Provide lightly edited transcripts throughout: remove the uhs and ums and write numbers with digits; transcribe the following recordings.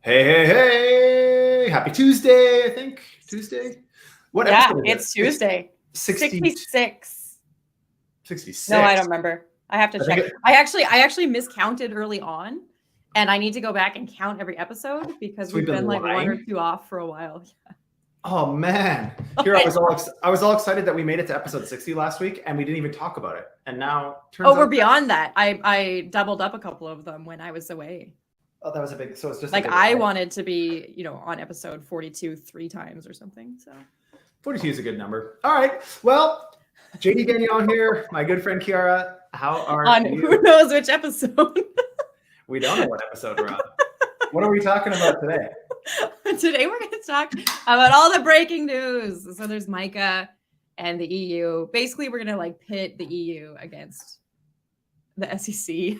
Hey, hey, hey! Happy Tuesday, I think. Tuesday? What episode is it's Tuesday. 66. 66. No, I don't remember. I have to check. I actually miscounted early on, and I need to go back and count every episode because we've been like one or two off for a while. Yeah. Oh man! Here I was all excited that we made it to episode 60 last week, and we didn't even talk about it. And now, we're beyond that. I doubled up a couple of them when I was away. Oh, that was a big. So it's just like I wanted to be, on episode 42 3 times or something. So 42 is a good number. All right. Well, JD Gagnon here, my good friend Kiara. How are you? Who knows which episode? We don't know what episode we're on. What are we talking about today? Today we're going to talk about all the breaking news. So there's MiCA and the EU. Basically, we're going to pit the EU against the SEC.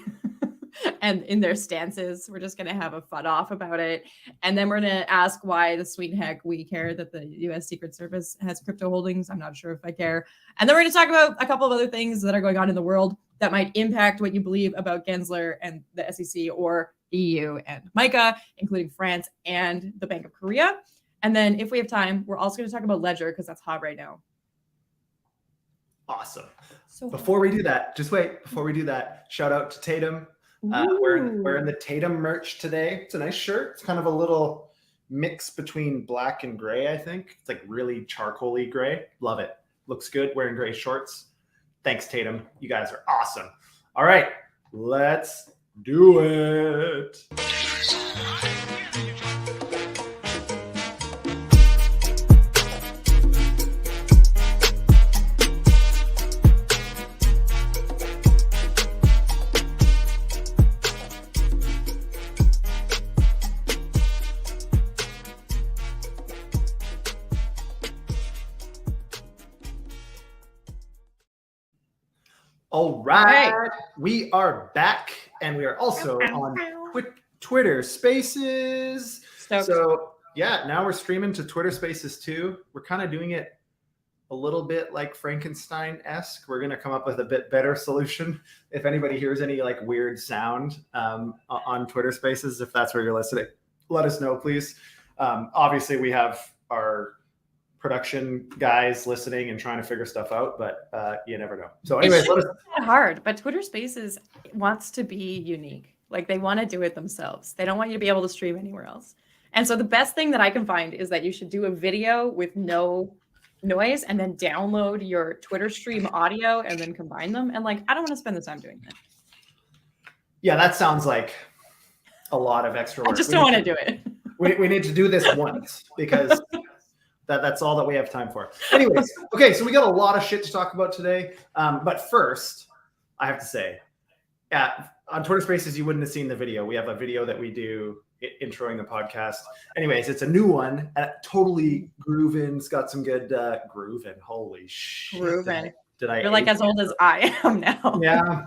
And in their stances, we're just going to have a fun off about it. And then we're going to ask why the sweet heck we care that the U.S. Secret Service has crypto holdings. I'm not sure if I care. And then we're going to talk about a couple of other things that are going on in the world that might impact what you believe about Gensler and the SEC or EU and MiCA, including France and the Bank of Korea. And then if we have time, we're also going to talk about Ledger because that's hot right now. Awesome. So before we do that, just wait. Before we do that, shout out to Tatum. We're in the Tatum merch today. It's a nice shirt. It's kind of a little mix between black and gray, I think. It's like really charcoaly gray. Love it. Looks good wearing gray shorts. Thanks, Tatum. You guys are awesome. All right, let's do it. All right, we are back, and we are also on Twitter Spaces. So yeah, now we're streaming to Twitter Spaces too. We're kind of doing it a little bit like Frankenstein-esque. We're gonna come up with a bit better solution. If anybody hears any weird sound on Twitter Spaces, if that's where you're listening, let us know, please. Obviously, we have our production guys listening and trying to figure stuff out, but you never know. So anyways, it's hard, but Twitter Spaces wants to be unique. They want to do it themselves. They don't want you to be able to stream anywhere else. And so the best thing that I can find is that you should do a video with no noise and then download your Twitter stream audio and then combine them. And I don't want to spend the time doing that. Yeah, that sounds like a lot of extra work. I just don't want to do it. We need to do this once because that's all that we have time for. Anyways, okay, so we got a lot of shit to talk about today. But first, I have to say, on Twitter Spaces, you wouldn't have seen the video. We have a video that we do introing the podcast. Anyways, it's a new one. Totally grooving. It's got some good grooving. Holy shit. Grooving. Did I? You're as old as I am now. Yeah.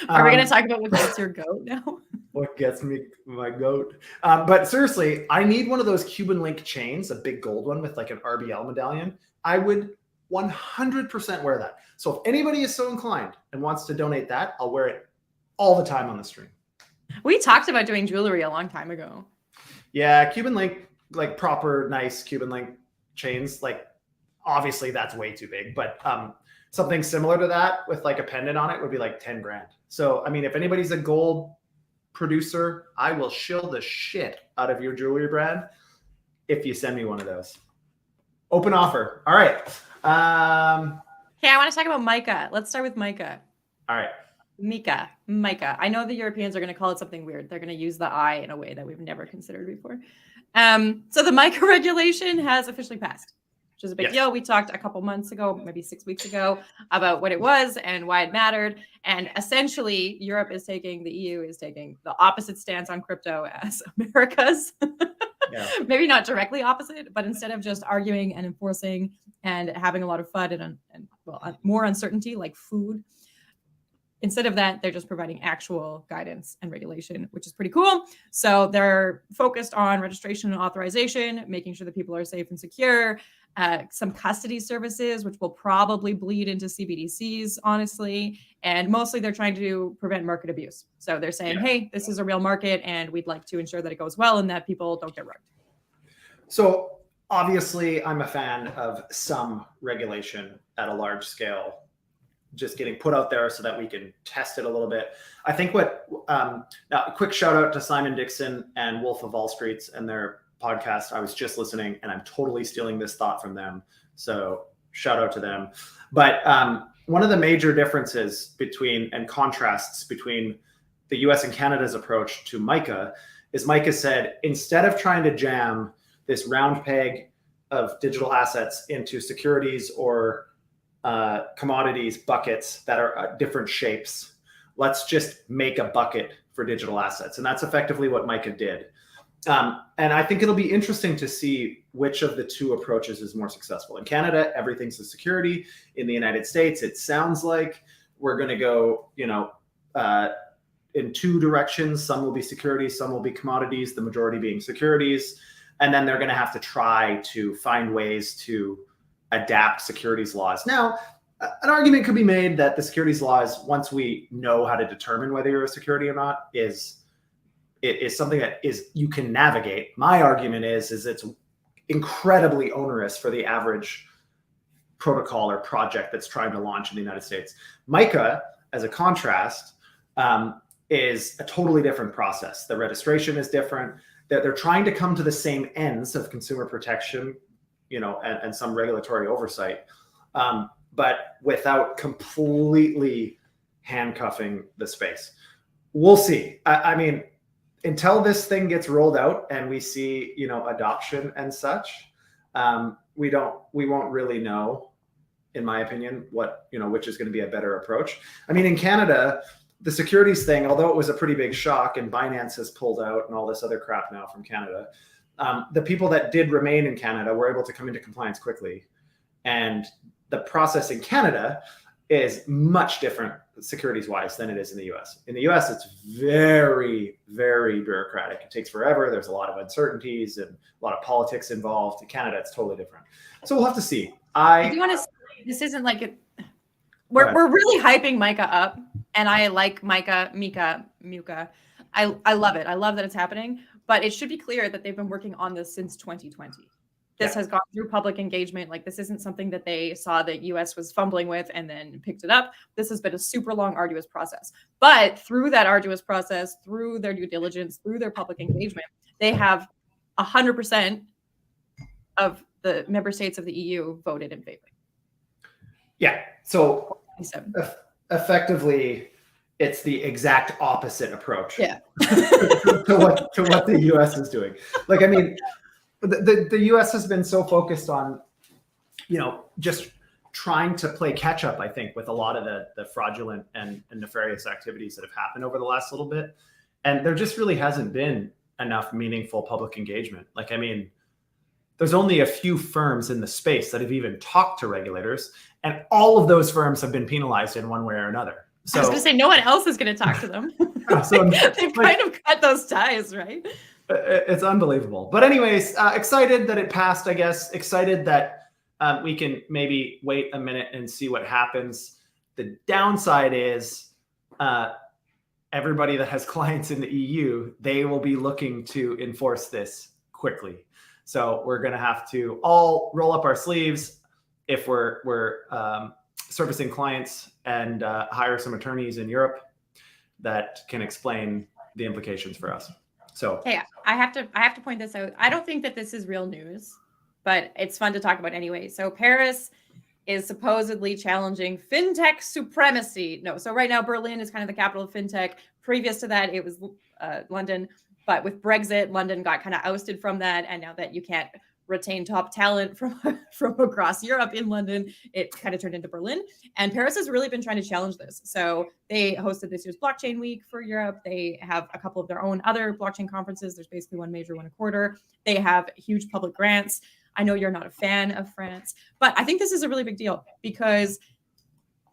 Are we going to talk about what gets your goat now? What gets me my goat? But seriously, I need one of those Cuban link chains, a big gold one with an RBL medallion. I would 100% wear that. So if anybody is so inclined and wants to donate that, I'll wear it all the time on the stream. We talked about doing jewelry a long time ago. Yeah, Cuban link, proper nice Cuban link chains. Obviously that's way too big, but something similar to that with a pendant on it would be 10 grand. So, I mean, if anybody's a gold producer, I will shill the shit out of your jewelry brand if you send me one of those. Open offer. All right. Hey, I want to talk about MiCA. Let's start with MiCA. All right. MiCA. I know the Europeans are going to call it something weird. They're going to use the I in a way that we've never considered before. So the MiCA regulation has officially passed, which is a big deal. We talked a couple months ago, maybe 6 weeks ago, about what it was and why it mattered. And essentially, Europe is taking, the EU is taking the opposite stance on crypto as America's. Maybe not directly opposite, but instead of just arguing and enforcing and having a lot of FUD and more uncertainty like food, instead of that, they're just providing actual guidance and regulation, which is pretty cool. So they're focused on registration and authorization, making sure that people are safe and secure, some custody services, which will probably bleed into CBDCs, honestly. And mostly they're trying to prevent market abuse. So they're saying, hey, this is a real market and we'd like to ensure that it goes well and that people don't get rugged. So obviously I'm a fan of some regulation at a large scale, just getting put out there so that we can test it a little bit. I think now a quick shout out to Simon Dixon and Wolf of Wall Streets and their podcast. I was just listening and I'm totally stealing this thought from them. So shout out to them. But one of the major differences between and contrasts between the US and Canada's approach to MiCA is MiCA said, instead of trying to jam this round peg of digital assets into securities or commodities buckets that are different shapes, let's just make a bucket for digital assets. And that's effectively what MiCA did. And I think it'll be interesting to see which of the two approaches is more successful. In Canada, everything's a security. In the United States, it sounds like we're going to go, in two directions. Some will be securities, some will be commodities, the majority being securities. And then they're going to have to try to find ways to adapt securities laws. Now, an argument could be made that the securities laws, once we know how to determine whether you're a security or not, is something that you can navigate. My argument is it's incredibly onerous for the average protocol or project that's trying to launch in the United States. MiCA, as a contrast, is a totally different process. The registration is different. They're trying to come to the same ends of consumer protection, and some regulatory oversight, but without completely handcuffing the space. We'll see. I mean, until this thing gets rolled out and we see, adoption and such, we won't really know, in my opinion, which is going to be a better approach. I mean, in Canada, the securities thing, although it was a pretty big shock and Binance has pulled out and all this other crap now from Canada, the people that did remain in Canada were able to come into compliance quickly. And the process in Canada is much different securities wise than it is in the US. In the US, it's very, very bureaucratic. It takes forever. There's a lot of uncertainties and a lot of politics involved. In Canada, it's totally different. So we'll have to see. I do want to say, this isn't like it. We're really hyping MiCA up, and I like MiCA. I love it. I love that it's happening, but it should be clear that they've been working on this since 2020. This has gone through public engagement. Like, this isn't something that they saw that US was fumbling with and then picked it up. This has been a super long, arduous process. But through that arduous process, through their due diligence, through their public engagement, they have 100% of the member states of the EU voted in favor. Yeah. So effectively, it's the exact opposite approach to what the US is doing. Like, I mean, the US has been so focused on, just trying to play catch up, I think, with a lot of the fraudulent and nefarious activities that have happened over the last little bit. And there just really hasn't been enough meaningful public engagement. Like, I mean, there's only a few firms in the space that have even talked to regulators, and all of those firms have been penalized in one way or another. So, I was going to say, no one else is going to talk to them. So, they've kind of cut those ties, right? It's unbelievable. But anyways, excited that it passed, I guess. Excited that we can maybe wait a minute and see what happens. The downside is everybody that has clients in the EU, they will be looking to enforce this quickly. So we're going to have to all roll up our sleeves if we're servicing clients and hire some attorneys in Europe that can explain the implications for us. So hey, I have to point this out. I don't think that this is real news, but it's fun to talk about anyway. So Paris is supposedly challenging fintech supremacy. No, so right now Berlin is kind of the capital of fintech. Previous to that, it was London. But with Brexit, London got kind of ousted from that. And now that you can't retain top talent from across Europe in London, it kind of turned into Berlin. And Paris has really been trying to challenge this. So they hosted this year's blockchain week for Europe. They have a couple of their own other blockchain conferences. There's basically one major, one a quarter. They have huge public grants. I know you're not a fan of France, but I think this is a really big deal because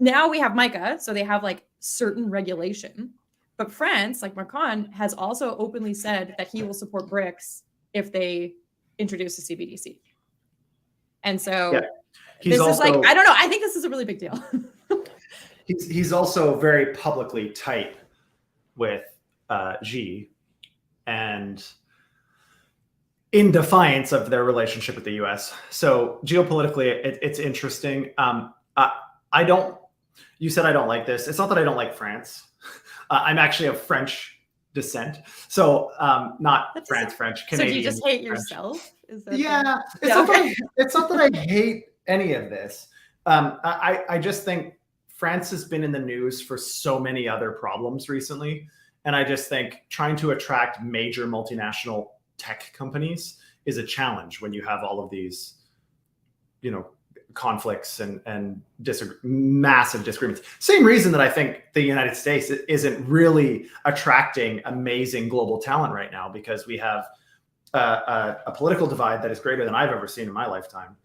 now we have MiCA. So they have like certain regulation. But France, like Macron, has also openly said that he will support BRICS if they introduce a CBDC. And so yeah. this is like, I don't know. I think this is a really big deal. he's also very publicly tight with Xi, and in defiance of their relationship with the U.S. So geopolitically, it's interesting. I don't. You said I don't like this. It's not that I don't like France. I'm actually of French descent, so not French, Canadian. So do you just hate French. Yourself? Is that yeah, it's not that I hate any of this. I just think France has been in the news for so many other problems recently, and I just think trying to attract major multinational tech companies is a challenge when you have all of these, conflicts and massive disagreements. Same reason that I think the United States isn't really attracting amazing global talent right now, because we have a political divide that is greater than I've ever seen in my lifetime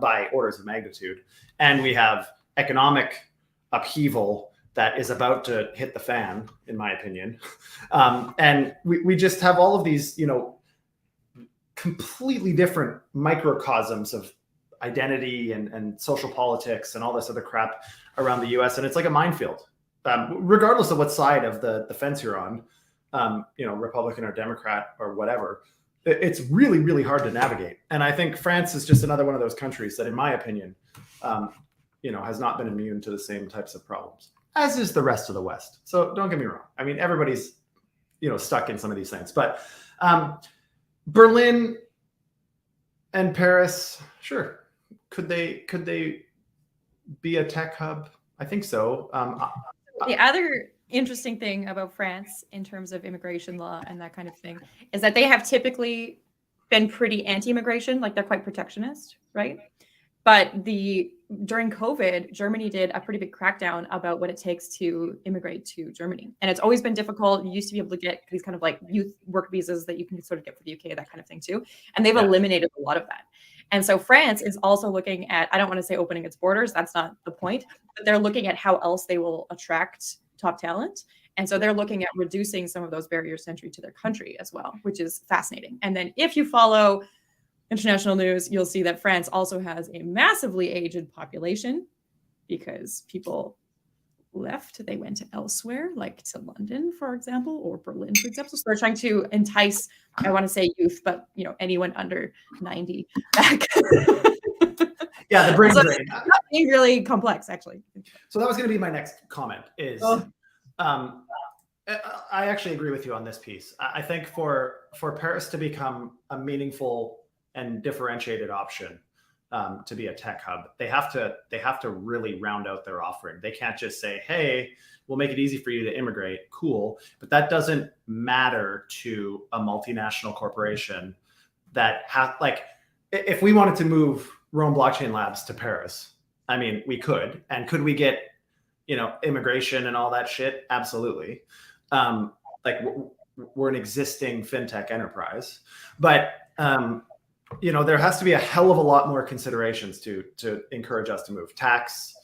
by orders of magnitude. And we have economic upheaval that is about to hit the fan, in my opinion. And we just have all of these, completely different microcosms of identity and social politics and all this other crap around the US. And it's like a minefield, regardless of what side of the fence you're on, Republican or Democrat or whatever. It's really, really hard to navigate. And I think France is just another one of those countries that, in my opinion, has not been immune to the same types of problems, as is the rest of the West. So don't get me wrong. I mean, everybody's, stuck in some of these things. But Berlin and Paris, sure. Could they be a tech hub? I think so. The other interesting thing about France in terms of immigration law and that kind of thing is that they have typically been pretty anti-immigration, like they're quite protectionist, right? But during COVID, Germany did a pretty big crackdown about what it takes to immigrate to Germany. And it's always been difficult. You used to be able to get these kind of like youth work visas that you can sort of get for the UK, that kind of thing too. And they've eliminated a lot of that. And so France is also looking at, I don't want to say opening its borders, that's not the point, but they're looking at how else they will attract top talent. And so they're looking at reducing some of those barriers to entry to their country as well, which is fascinating. And then if you follow international news, you'll see that France also has a massively aged population because people left. They went elsewhere, like to London, for example, or Berlin, for example. So they're trying to entice, I want to say youth, but anyone under 90 back. Yeah, the brain drain. It's not being really complex, actually. So that was going to be my next comment is, I actually agree with you on this piece. I think for Paris to become a meaningful and differentiated option to be a tech hub, they have to really round out their offering. They can't just say, hey, we'll make it easy for you to immigrate. Cool. But that doesn't matter to a multinational corporation that if we wanted to move Rome Blockchain Labs to Paris, I mean, we could. And could we get, immigration and all that shit? Absolutely. We're an existing fintech enterprise, but there has to be a hell of a lot more considerations to encourage us to move. Tax,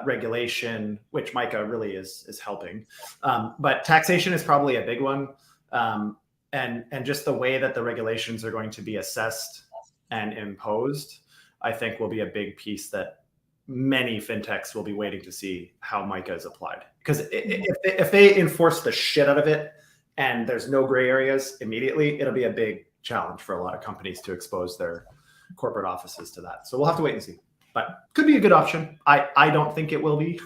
regulation, which MiCA really is helping, but taxation is probably a big one, and just the way that the regulations are going to be assessed and imposed, I think will be a big piece that many fintechs will be waiting to see how MiCA is applied. Because if they enforce the shit out of it and there's no gray areas immediately, it'll be a big challenge for a lot of companies to expose their corporate offices to that. So we'll have to wait and see. But could be a good option. I don't think it will be,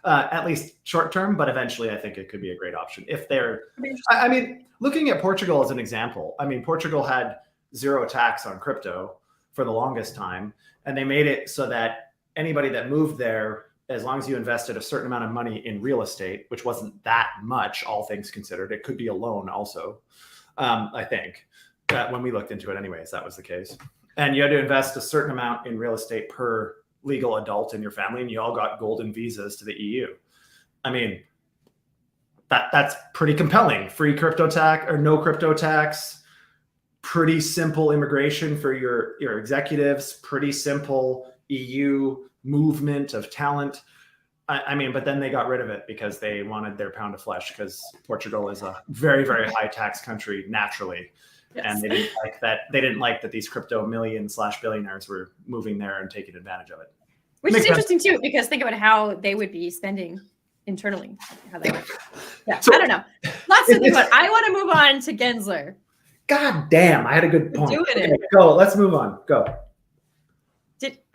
at least short term, but eventually I think it could be a great option. If they're, I mean, looking at Portugal as an example, I mean, Portugal had zero tax on crypto for the longest time, and they made it so that anybody that moved there, as long as you invested a certain amount of money in real estate, which wasn't that much, all things considered, it could be a loan also, I think. When we looked into it anyways, that was the case. And you had to invest a certain amount in real estate per legal adult in your family, and you all got golden visas to the EU. I mean, that's pretty compelling. Free crypto tax or no crypto tax, pretty simple immigration for your executives, pretty simple EU movement of talent. I mean, but then they got rid of it because they wanted their pound of flesh, because Portugal is a very, very high tax country naturally. Yes. And they didn't like that. They didn't like that these crypto million/billionaires were moving there and taking advantage of it. Which is interesting too, because think about how they would be spending internally. How they would. Yeah, so, I don't know. Lots to think about. I want to move on to Gensler. God damn, I had a good point. Doing okay, it. Go, let's move on. Go.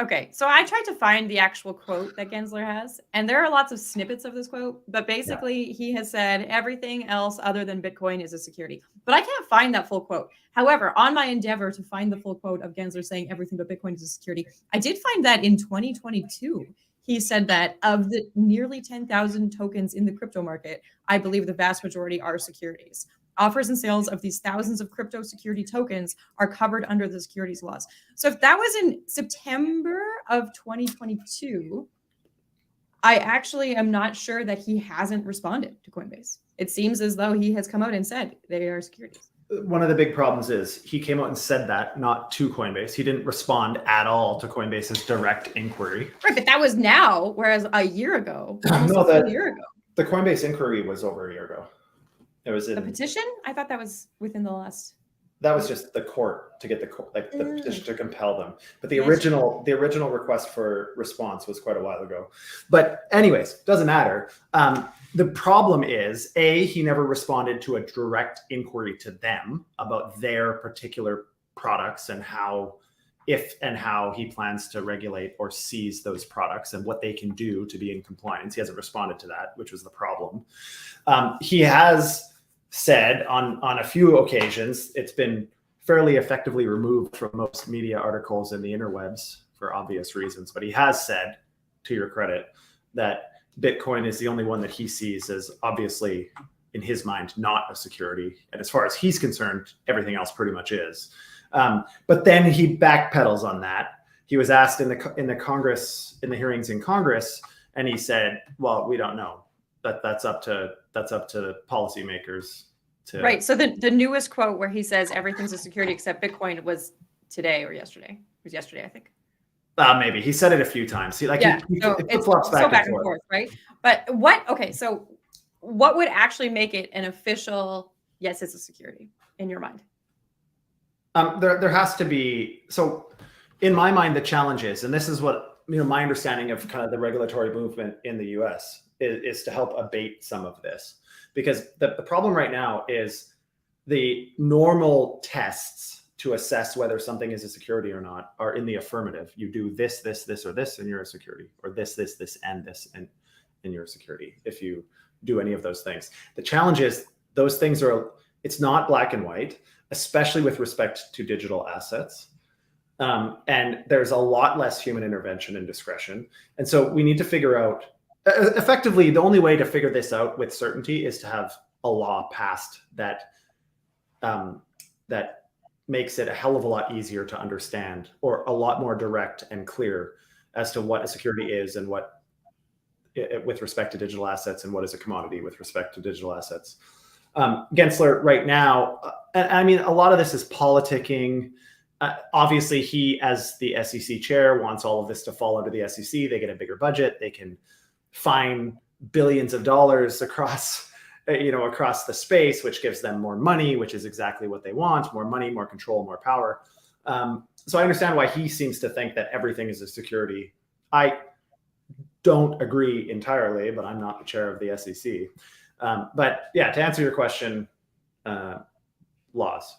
Okay, so I tried to find the actual quote that Gensler has, and there are lots of snippets of this quote, but basically he has said everything else other than Bitcoin is a security. But I can't find that full quote. However, on my endeavor to find the full quote of Gensler saying everything but Bitcoin is a security, I did find that in 2022. He said that of the nearly 10,000 tokens in the crypto market, I believe the vast majority are securities. Offers and sales of these thousands of crypto security tokens are covered under the securities laws. So if that was in September of 2022, I actually am not sure that he hasn't responded to Coinbase. It seems as though he has come out and said they are securities. One of the big problems is he came out and said that, not to Coinbase. He didn't respond at all to Coinbase's direct inquiry. Right, but that was now, whereas a year ago, almost a year ago. The Coinbase inquiry was over a year ago. It was in the petition. I thought that was within the last. That was just the court to get the petition to compel them. But the original request for response was quite a while ago. But anyways, doesn't matter. The problem is, A, he never responded to a direct inquiry to them about their particular products and how he plans to regulate or seize those products and what they can do to be in compliance. He hasn't responded to that, which was the problem. He has said on a few occasions, it's been fairly effectively removed from most media articles in the interwebs for obvious reasons, but he has said, to your credit, that Bitcoin is the only one that he sees as obviously, in his mind, not a security. And as far as he's concerned, everything else pretty much is. But then he backpedals on that. He was asked in the Congress, in the hearings in Congress, and he said, well, we don't know. That's up to policymakers to. Right. So the newest quote where he says everything's a security except Bitcoin was today or yesterday. It was yesterday, I think. Maybe he said it a few times. He flops back and forth, right? But so what would actually make it an official yes, it's a security in your mind? There has to be. So in my mind, the challenge is, and this is what my understanding of kind of the regulatory movement in the US is to help abate some of this, because the problem right now is the normal tests to assess whether something is a security or not are in the affirmative. You do this, or this, and you're a security, or this, and this, and you're a security. If you do any of those things, the challenge is those things it's not black and white, especially with respect to digital assets. And there's a lot less human intervention and discretion. And so we need to figure out, effectively, the only way to figure this out with certainty is to have a law passed that makes it a hell of a lot easier to understand, or a lot more direct and clear as to what a security is and what, with respect to digital assets, and what is a commodity with respect to digital assets. Gensler right now, I mean, a lot of this is politicking. Obviously, he, as the SEC chair, wants all of this to fall under the SEC. They get a bigger budget. They can fine billions of dollars across the space, which gives them more money, which is exactly what they want: more money, more control, more power. So I understand why he seems to think that everything is a security. I don't agree entirely, but I'm not the chair of the SEC. But yeah, to answer your question, laws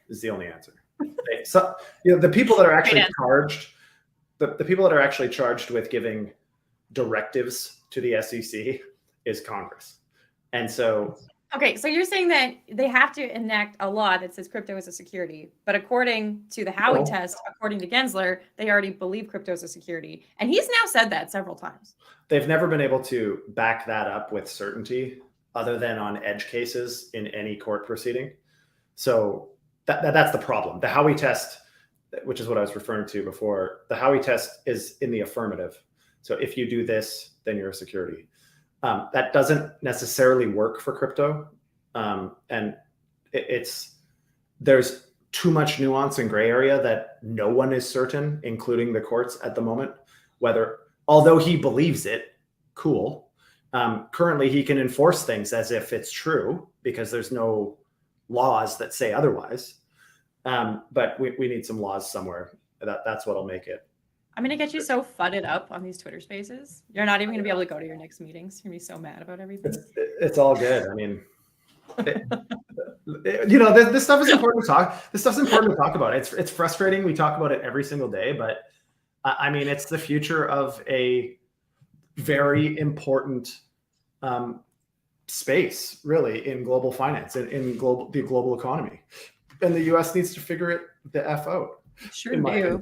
is the only answer. So the people that are actually charged, the people that are actually charged with giving directives to the SEC is Congress. And so, okay, so you're saying that they have to enact a law that says crypto is a security, but according to the Howey test, according to Gensler, they already believe crypto is a security, and he's now said that several times. They've never been able to back that up with certainty, other than on edge cases in any court proceeding. So that's the problem. The Howey test, which is what I was referring to before, the Howey test is in the affirmative. So if you do this, then you're a security. That doesn't necessarily work for crypto. And there's too much nuance and gray area that no one is certain, including the courts at the moment, although he believes it, cool. Currently, he can enforce things as if it's true because there's no laws that say otherwise. But we need some laws somewhere. That's what'll make it. I'm going to get you so fudded up on these Twitter spaces. You're not even going to be able to go to your next meetings. You're going to be so mad about everything. It's all good. I mean, this stuff is important to talk. This stuff's important to talk about. It's frustrating. We talk about it every single day, but I mean, it's the future of a very important space, really, in global finance and in the global economy. And the U.S. needs to figure it the F out. Sure do.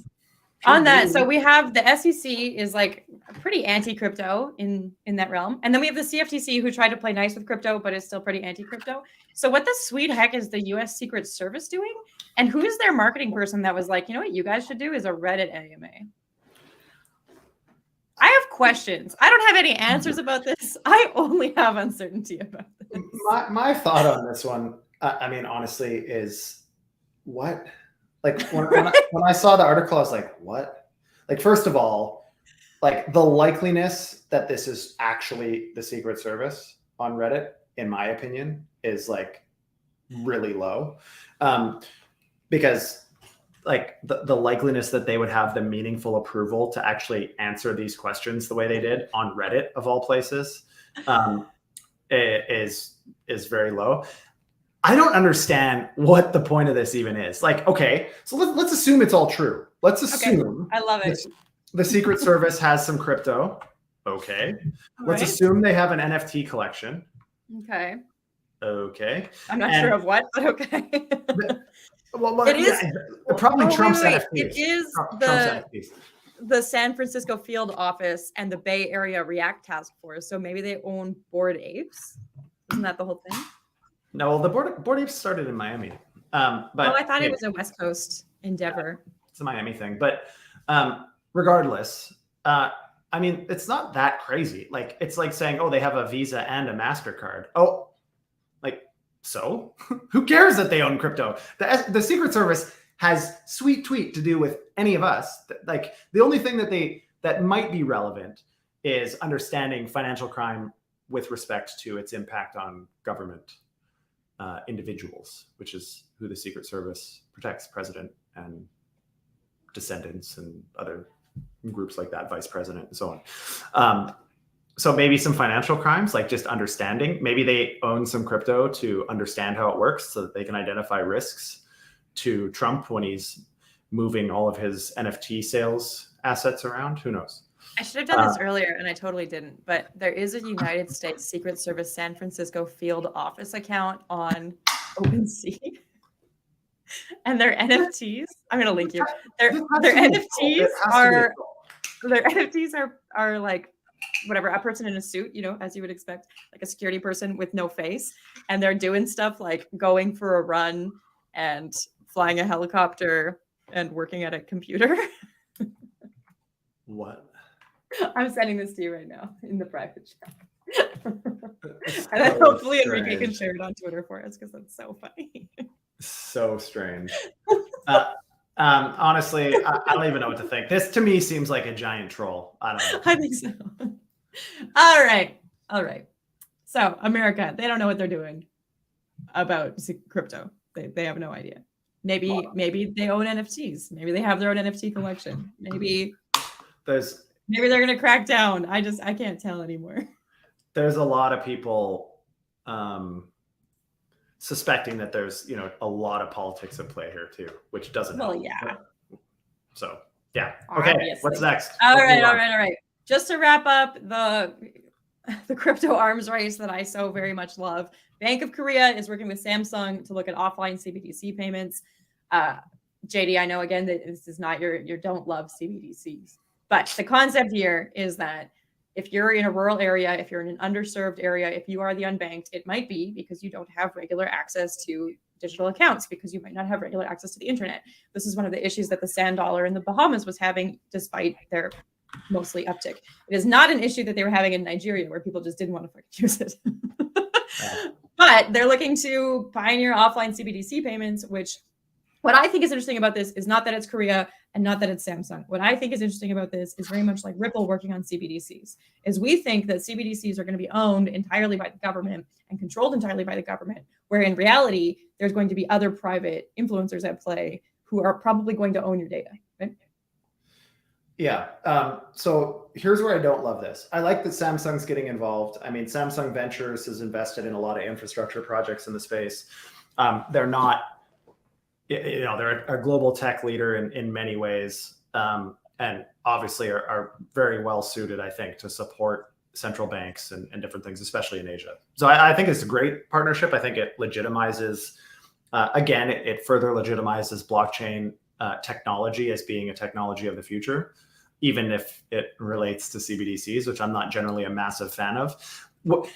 On that, so we have the SEC is like pretty anti-crypto in that realm. And then we have the CFTC who tried to play nice with crypto, but is still pretty anti-crypto. So what the sweet heck is the US Secret Service doing? And who is their marketing person that was like, you know what you guys should do is a Reddit AMA? I have questions. I don't have any answers about this. I only have uncertainty about this. My thought on this one, I mean, honestly, is what? Like when I saw the article, I was like, what? Like, first of all, like the likeliness that this is actually the Secret Service on Reddit, in my opinion, is like really low. Because like the likeliness that they would have the meaningful approval to actually answer these questions the way they did on Reddit of all places is very low. I don't understand what the point of this even is. Like, okay, so let's assume it's all true. Let's assume. Okay. I love it. The Secret Service has some crypto. Okay. Let's assume they have an NFT collection. Okay. Okay. I'm not sure of what, but okay. Well, it is probably Trump's NFTs. It is Trump's the San Francisco field office and the Bay Area React Task Force. So maybe they own Bored Apes. Isn't that the whole thing? No, the Bored Apes started in Miami. But I thought it was a West Coast endeavor. It's a Miami thing. But regardless, I mean, it's not that crazy. Like, it's like saying, oh, they have a Visa and a MasterCard. Oh, like, so? Who cares that they own crypto? The Secret Service has sweet tweet to do with any of us. Like, the only thing that might be relevant is understanding financial crime with respect to its impact on government individuals, which is who the Secret Service protects, president and descendants and other groups like that, vice president and so on. So maybe some financial crimes, like just understanding. Maybe they own some crypto to understand how it works so that they can identify risks to Trump when he's moving all of his NFT sales assets around. Who knows? I should have done this earlier, and I totally didn't. But there is a United States Secret Service San Francisco field office account on OpenSea, and their NFTs. I'm going to link you. Their NFTs are like whatever, a person in a suit, you know, as you would expect, like a security person with no face, and they're doing stuff like going for a run and flying a helicopter and working at a computer. What? I'm sending this to you right now in the private chat. And then hopefully Enrique can share it on Twitter for us because that's so funny. So strange. Honestly, I don't even know what to think. This to me seems like a giant troll. I don't know. I think so. All right. So America, they don't know what they're doing about crypto. They have no idea. Maybe they own NFTs. Maybe they have their own NFT collection. Maybe they're going to crack down. I can't tell anymore. There's a lot of people suspecting that there's, a lot of politics at play here too, which doesn't help. Well, yeah. So, yeah. Okay. Obviously. What's next? All right. Just to wrap up the crypto arms race that I so very much love. Bank of Korea is working with Samsung to look at offline CBDC payments. JD, I know again that this is not your don't love CBDCs. But the concept here is that if you're in a rural area, if you're in an underserved area, if you are the unbanked, it might be because you don't have regular access to digital accounts, because you might not have regular access to the internet. This is one of the issues that the sand dollar in the Bahamas was having, despite their mostly uptick. It is not an issue that they were having in Nigeria, where people just didn't want to fucking use it. But they're looking to pioneer offline CBDC payments, which What I think is interesting about this is not that it's Korea and not that it's Samsung. What I think is interesting about this is very much like Ripple working on CBDCs, is we think that CBDCs are going to be owned entirely by the government and controlled entirely by the government, where in reality, there's going to be other private influencers at play who are probably going to own your data. Right? Yeah. So here's where I don't love this. I like that Samsung's getting involved. I mean, Samsung Ventures has invested in a lot of infrastructure projects in the space. They're not, they're a global tech leader in many ways, and obviously are very well suited, I think, to support central banks and different things, especially in Asia. So I think it's a great partnership. I think it legitimizes, again, it further legitimizes blockchain technology as being a technology of the future, even if it relates to CBDCs, which I'm not generally a massive fan of.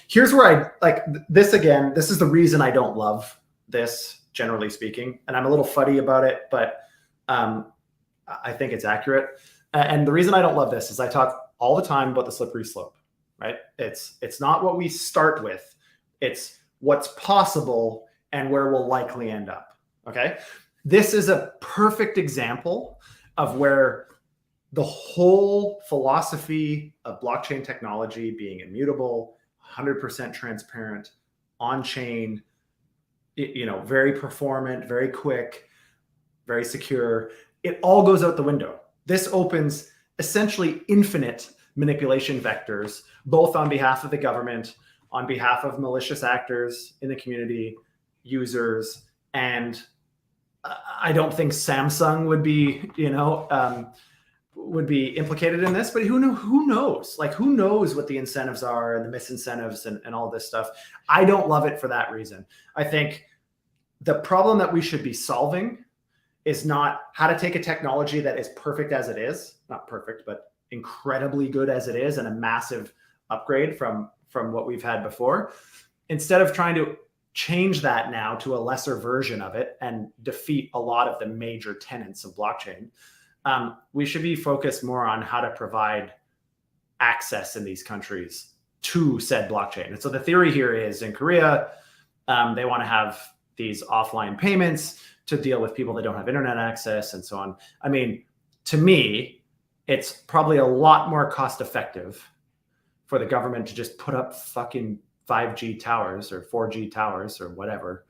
Here's where I like this again. This is the reason I don't love this, generally speaking, and I'm a little fuddy about it, but I think it's accurate. And the reason I don't love this is I talk all the time about the slippery slope, right? It's not what we start with, it's what's possible and where we'll likely end up. Okay. This is a perfect example of where the whole philosophy of blockchain technology being immutable, 100% transparent, on-chain, very performant, very quick, very secure, it all goes out the window. This opens essentially infinite manipulation vectors, both on behalf of the government, on behalf of malicious actors in the community, users, and I don't think Samsung would be implicated in this, but who knows? Like, who knows what the incentives are and the misincentives and all this stuff. I don't love it for that reason. I think the problem that we should be solving is not how to take a technology that is perfect as it is, not perfect, but incredibly good as it is, and a massive upgrade from what we've had before, instead of trying to change that now to a lesser version of it and defeat a lot of the major tenets of blockchain. We should be focused more on how to provide access in these countries to said blockchain. And so the theory here is in Korea, they want to have these offline payments to deal with people that don't have internet access and so on. I mean, to me, it's probably a lot more cost effective for the government to just put up fucking 5G towers or 4G towers or whatever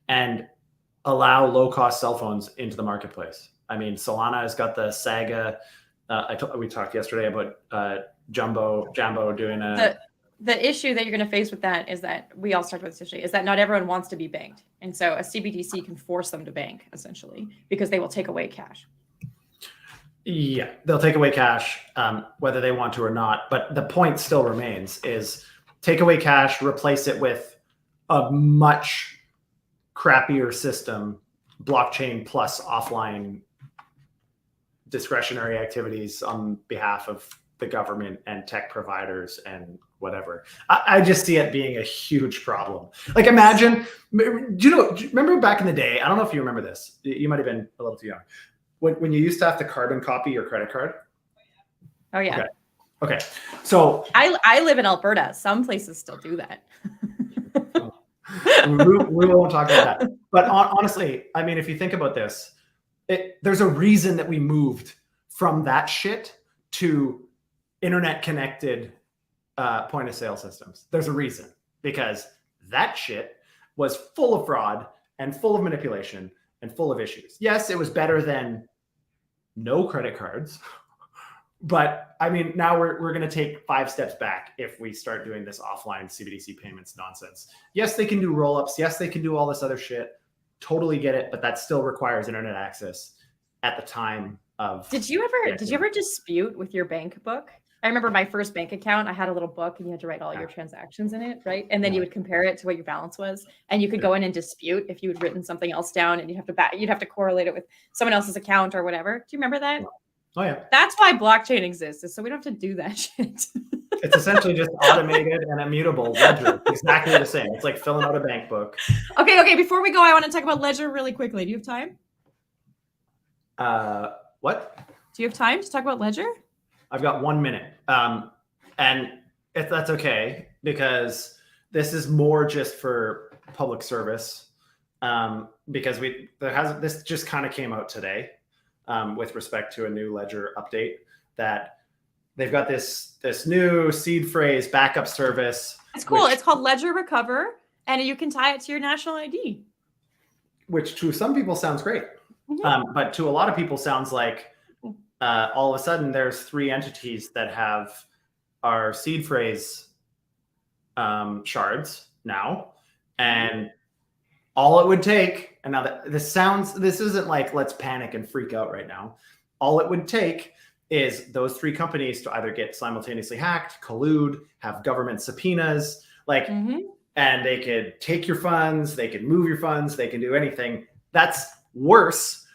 and allow low-cost cell phones into the marketplace. I mean, Solana has got the Saga. We talked yesterday about Jumbo doing a... The issue that you're going to face with that is that we all talked about this yesterday, is that not everyone wants to be banked. And so a CBDC can force them to bank, essentially, because they will take away cash. Yeah, they'll take away cash, whether they want to or not. But the point still remains is take away cash, replace it with a much crappier system, blockchain plus offline discretionary activities on behalf of the government and tech providers and whatever. I just see it being a huge problem. Like, imagine, remember back in the day, I don't know if you remember this, you might've been a little too young, when you used to have to carbon copy your credit card. Oh yeah. Okay. So I live in Alberta. Some places still do that. we won't talk about that. But honestly, I mean, if you think about this, there's a reason that we moved from that shit to internet connected point of sale systems. There's a reason, because that shit was full of fraud and full of manipulation and full of issues. Yes, it was better than no credit cards, but I mean, now we're going to take 5 steps back if we start doing this offline CBDC payments nonsense. Yes, they can do roll-ups. Yes, they can do all this other shit. Totally get it, but that still requires internet access at the time of... Did you ever dispute with your bank book? I remember my first bank account, I had a little book and you had to write all your transactions in it, right? And then you would compare it to what your balance was, and you could go in and dispute if you had written something else down, and you'd have to correlate it with someone else's account or whatever. Do you remember that? Oh yeah. That's why blockchain exists, is so we don't have to do that shit. It's essentially just automated and immutable ledger. Exactly the same. It's like filling out a bank book. Okay. Before we go, I want to talk about Ledger really quickly. Do you have time? What? Do you have time to talk about Ledger? I've got 1 minute. And if that's okay, because this is more just for public service. because this just kind of came out today with respect to a new Ledger update that they've got this new seed phrase backup service. It's cool. It's called Ledger Recover, and you can tie it to your national ID. Which to some people sounds great, but to a lot of people sounds like all of a sudden there's 3 entities that have our seed phrase shards now, and all it would take, and now that this isn't like let's panic and freak out right now. All it would take is those 3 companies to either get simultaneously hacked, collude, have government subpoenas, like, and they could take your funds, they could move your funds, they can do anything. That's worse.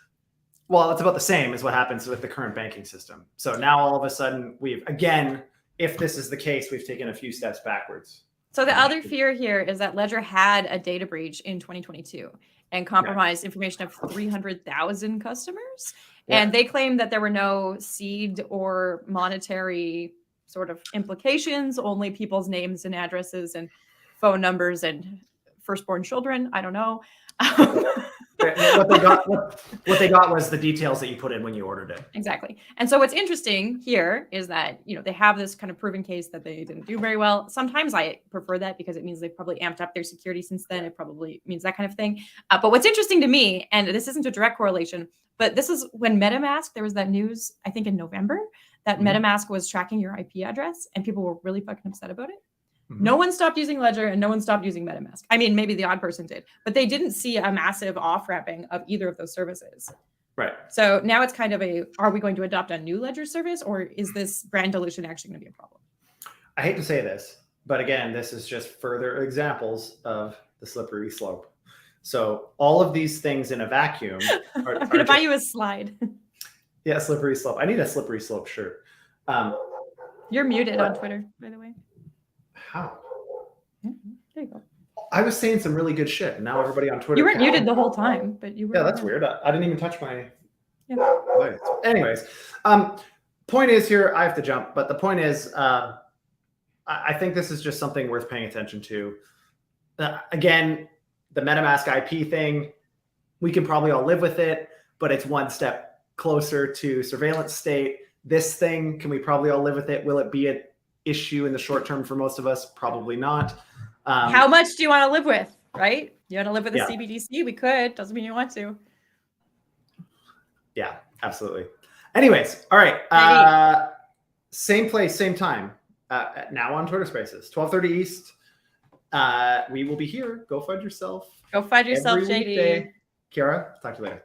Well, it's about the same as what happens with the current banking system. So now all of a sudden again, if this is the case, we've taken a few steps backwards. So the other fear here is that Ledger had a data breach in 2022 and compromised information of 300,000 customers. Yeah. And they claim that there were no seed or monetary sort of implications, only people's names and addresses and phone numbers and firstborn children. I don't know. What they got was the details that you put in when you ordered it. Exactly. And so what's interesting here is that, they have this kind of proven case that they didn't do very well. Sometimes I prefer that because it means they've probably amped up their security since then. It probably means that kind of thing. But what's interesting to me, and this isn't a direct correlation, but this is when MetaMask, there was that news, I think in November, that MetaMask was tracking your IP address and people were really fucking upset about it. No one stopped using Ledger and no one stopped using MetaMask. I mean, maybe the odd person did, but they didn't see a massive off-ramping of either of those services. Right. So now it's kind of are we going to adopt a new Ledger service, or is this brand dilution actually going to be a problem? I hate to say this, but again, this is just further examples of the slippery slope. So all of these things in a vacuum I'm going to buy you a slide. Yeah, slippery slope. I need a slippery slope shirt. You're muted on Twitter, by the way. How? There you go. I was saying some really good shit, and now everybody on Twitter. You weren't muted the whole time, but you were. Yeah, that's weird. I didn't even touch my. Yeah. Anyways, point is here. I have to jump, but the point is, I think this is just something worth paying attention to. Again, the MetaMask IP thing, we can probably all live with it, but it's one step closer to surveillance state. This thing, can we probably all live with it? Will it be an issue in the short term for most of us? Probably not. How much do you want to live with, right? You want to live with a CBDC? We could. Doesn't mean you want to. Yeah, absolutely. Anyways, all right. Same place, same time. Now on Twitter Spaces, 12:30 East. We will be here. Go find yourself. Go find yourself, JD. Kiara, talk to you later.